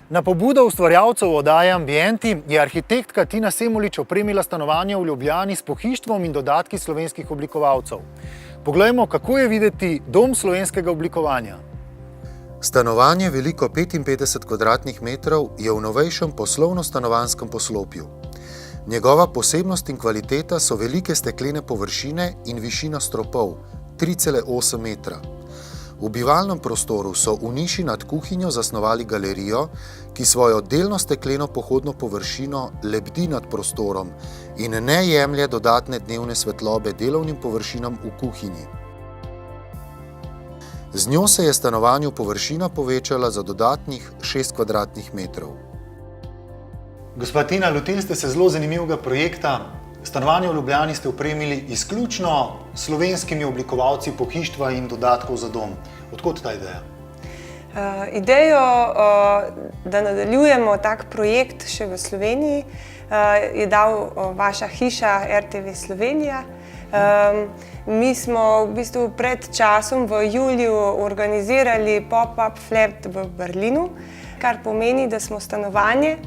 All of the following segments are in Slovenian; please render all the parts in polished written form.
Na pobudo ustvarjalcev oddaje Ambienti je arhitektka Tina Semolič opremila stanovanje v Ljubljani s pohištvom in dodatki slovenskih oblikovalcev. Poglejmo, kako je videti dom slovenskega oblikovanja. Stanovanje veliko 55 kvadratnih metrov je v novejšem poslovno-stanovanjskem poslopju. Njegova posebnost in kvaliteta so velike steklene površine in višina stropov 3,8 metra. V bivalnem prostoru so v niši nad kuhinjo zasnovali galerijo, ki svojo delno stekleno pohodno površino lebdi nad prostorom in ne jemlje dodatne dnevne svetlobe delovnim površinam v kuhinji. Z njo se je stanovanju površina povečala za dodatnih 6 kvadratnih metrov. Gospa Tina, lotili ste se zelo zanimivega projekta. Stanovanje v Ljubljani ste opremili izključno slovenskimi oblikovalci pohištva in dodatkov za dom. Odkot ta ideja? Idejo, da nadaljujemo tak projekt še v Sloveniji, je dal vaša hiša RTV Slovenija. Mi smo v bistvu pred časom v juliju organizirali pop-up flat v Berlinu, kar pomeni, da smo stanovanje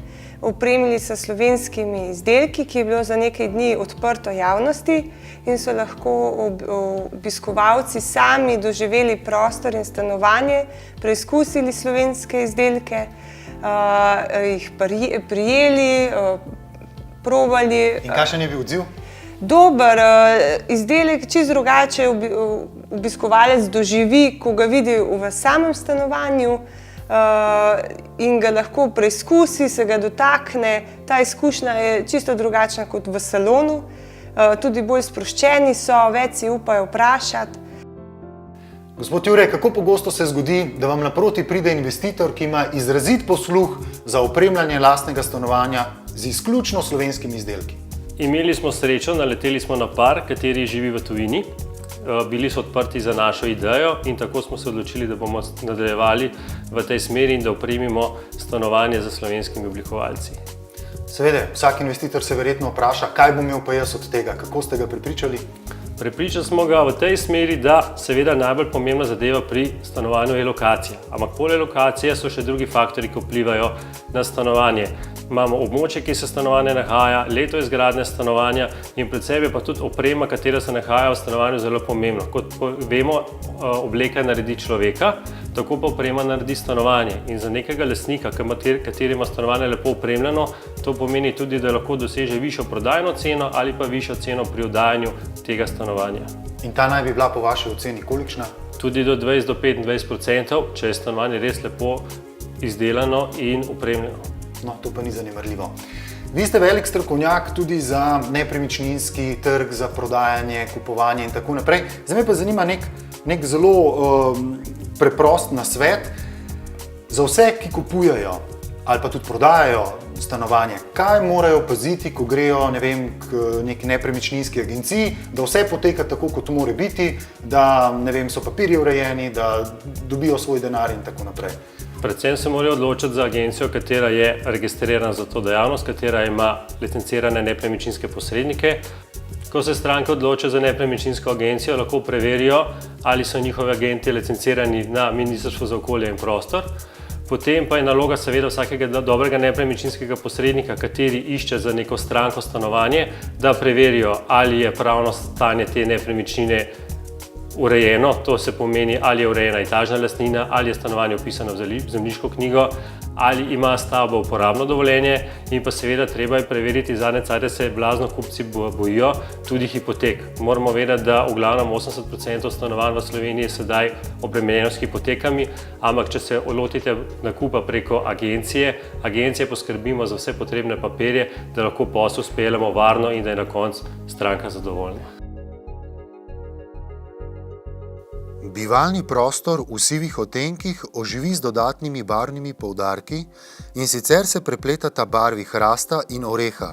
opremili s slovenskimi izdelki, ki je bilo za nekaj dni odprto javnosti in so lahko obiskovalci sami doživeli prostor in stanovanje, preizkusili slovenske izdelke, jih prijeli, probali. In kakšen je bil odziv? Dober izdelek, čisto drugače obiskovalec doživi, ko ga vidi v samem stanovanju, in ga lahko preizkusi, se ga dotakne. Ta izkušnja je čisto drugačna kot v salonu, tudi bolj sproščeni so, več si upajo vprašati. Gospod Jure, kako pogosto se zgodi, da vam naproti pride investitor, ki ima izrazit posluh za opremljanje lastnega stanovanja z izključno slovenskimi izdelki? Imeli smo srečo, naleteli smo na par, kateri živi v tujini. Bili so odprti za našo idejo in tako smo se odločili, da bomo nadaljevali v tej smeri in da opremimo stanovanje za slovenskimi oblikovalci. Seveda, vsak investitor se verjetno vpraša, kaj bom imel pa jaz od tega, kako ste ga prepričali? Prepričali smo ga v tej smeri, da seveda najbolj pomembna zadeva pri stanovanju je lokacija. Ampak poleg lokacije so še drugi faktori, ki vplivajo na stanovanje. Imamo območje, ki se stanovanje nahaja, leto izgradnje stanovanja in predvsem je pa tudi oprema, katera se nahaja v stanovanju, zelo pomembno. Kot vemo, obleka naredi človeka, tako pa oprema naredi stanovanje. In za nekega lastnika, kateri ima stanovanje lepo opremljeno, to pomeni tudi, da lahko doseže višjo prodajno ceno ali pa višjo ceno pri oddajanju tega stanovanja. In ta naj bi bila po vaši oceni kolikšna? Tudi do 20 do 25%, če je stanovanje res lepo izdelano in opremljeno. No, to pa ni zanemarljivo. Vi ste velik strokovnjak tudi za nepremičninski trg, za prodajanje, kupovanje in tako naprej. Zdaj me pa zanima nek zelo preprost nasvet za vse, ki kupujejo ali pa tudi prodajajo stanovanje. Kaj morajo paziti, ko grejo, ne vem, k neki nepremičninski agenciji, da vse poteka tako, kot mora biti, da, ne vem, so papirji urejeni, da dobijo svoj denar in tako naprej? Predvsem se morajo odločiti za agencijo, katera je registrirana za to dejavnost, katera ima licencirane nepremičninske posrednike. Ko se stranke odločijo za nepremičninsko agencijo, lahko preverijo, ali so njihovi agenti licencirani na Ministrstvu za okolje in prostor. Potem pa je naloga seveda vsakega dobrega nepremičninskega posrednika, kateri išče za neko stranko stanovanje, da preverijo, ali je pravno stanje te nepremičnine urejeno, to se pomeni, ali je urejena etažna lastnina, ali je stanovanje vpisano v zemljiško knjigo, ali ima stavba uporabno dovoljenje in pa seveda treba je preveriti, zadnje cajte se blazno kupci bojijo tudi hipotek. Moramo vedeti, da v glavnem 80% stanovanj v Sloveniji je sedaj obremenjeno s hipotekami, ampak če se lotite nakupa preko agencije poskrbimo za vse potrebne papirje, da lahko posel speljemo varno in da je na koncu stranka zadovoljna. Bivalni prostor v sivih odtenkih oživi z dodatnimi barvnimi poudarki in sicer se prepletata barvi hrasta in oreha.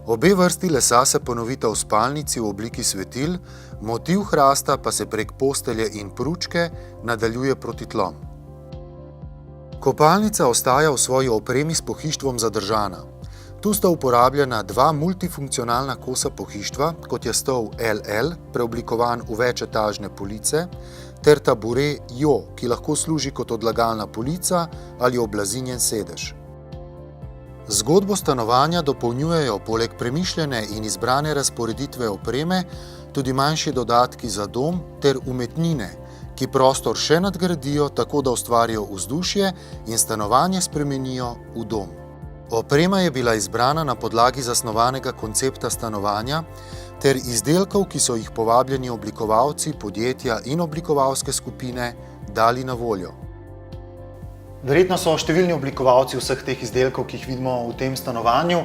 Obe vrsti lesa se ponovita v spalnici v obliki svetil, motiv hrasta pa se prek postelje in pručke nadaljuje proti tlom. Kopalnica ostaja v svoji opremi s pohištvom zadržana. Tu sta uporabljena dva multifunkcionalna kosa pohištva, kot je stol LL, preoblikovan v večetažne police, ter tabure Jo, ki lahko služi kot odlagalna polica ali oblazinjen sedež. Zgodbo stanovanja dopolnjujejo poleg premišljene in izbrane razporeditve opreme tudi manjši dodatki za dom ter umetnine, ki prostor še nadgradijo tako, da ustvarijo vzdušje in stanovanje spremenijo v dom. Oprema je bila izbrana na podlagi zasnovanega koncepta stanovanja ter izdelkov, ki so jih povabljeni oblikovalci, podjetja in oblikovalske skupine dali na voljo. Verjetno so številni oblikovalci vseh teh izdelkov, ki jih vidimo v tem stanovanju,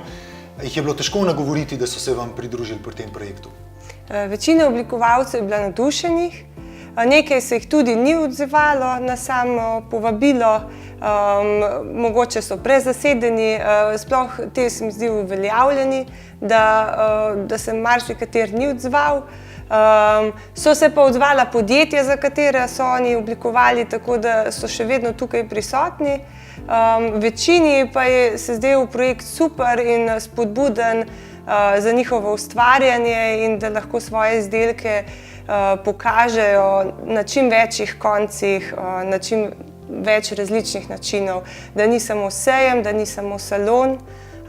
jih je bilo težko nagovoriti, da so se vam pridružili pri tem projektu. Večina oblikovalcev je bila navdušenih, nekaj se jih tudi ni odzivalo na samo povabilo, mogoče so prezasedeni, sploh te se mi zdi uveljavljeni, da se marsikateri ni odzval. So se pa odzvala podjetja, za katere so oni oblikovali, tako da so še vedno tukaj prisotni. Večini pa se zdel projekt super in spodbuden za njihovo ustvarjanje in da lahko svoje izdelke pokažejo na čim večjih koncih, na čim več različnih načinov, da ni samo sejem, da ni samo salon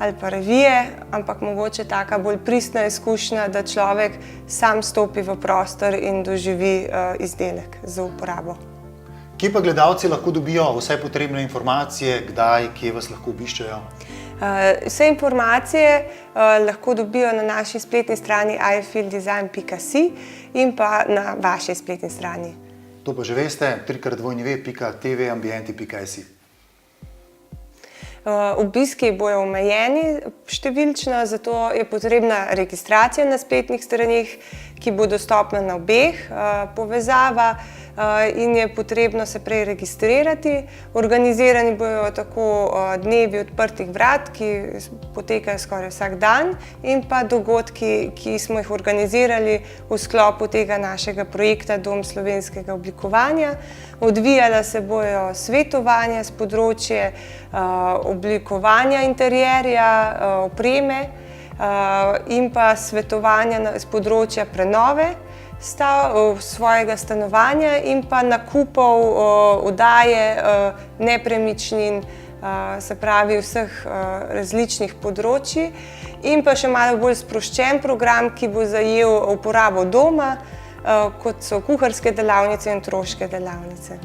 ali pa revije, ampak mogoče taka bolj pristna izkušnja, da človek sam stopi v prostor in doživi izdelek za uporabo. Kje pa gledalci lahko dobijo vse potrebne informacije, kdaj, kje vas lahko obiščejo? Vse informacije lahko dobijo na naši spletni strani ifielddesign.si in pa na vaši spletni strani. To pa že veste, www.tvambienti.si. Obiski bojo omejeni številčno, zato je potrebna registracija na spletnih straneh, ki bo dostopna na obeh, povezava in je potrebno se prej registrirati. Organizirani bojo tako dnevi odprtih vrat, ki potekajo skoraj vsak dan, in pa dogodki, ki smo jih organizirali v sklopu tega našega projekta Dom slovenskega oblikovanja. Odvijala se bojo svetovanja s področja oblikovanja interierja, opreme in pa svetovanja s področja prenove svojega stanovanja in pa nakupov, oddaje nepremičnin, se pravi vseh različnih področji, in pa še malo bolj sproščen program, ki bo zajel uporabo doma, kot so kuharske delavnice in otroške delavnice.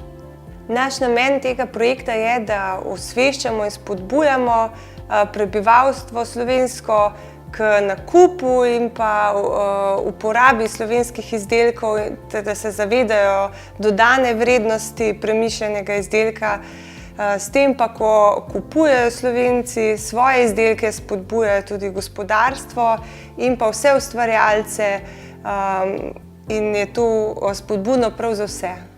Naš namen tega projekta je, da osveščamo in spodbujamo prebivalstvo slovensko k nakupu in pa uporabi slovenskih izdelkov, da se zavedajo dodane vrednosti premišljenega izdelka. S tem pa, ko kupujejo Slovenci svoje izdelke, spodbujajo tudi gospodarstvo in pa vse ustvarjalce in je to spodbudno prav za vse.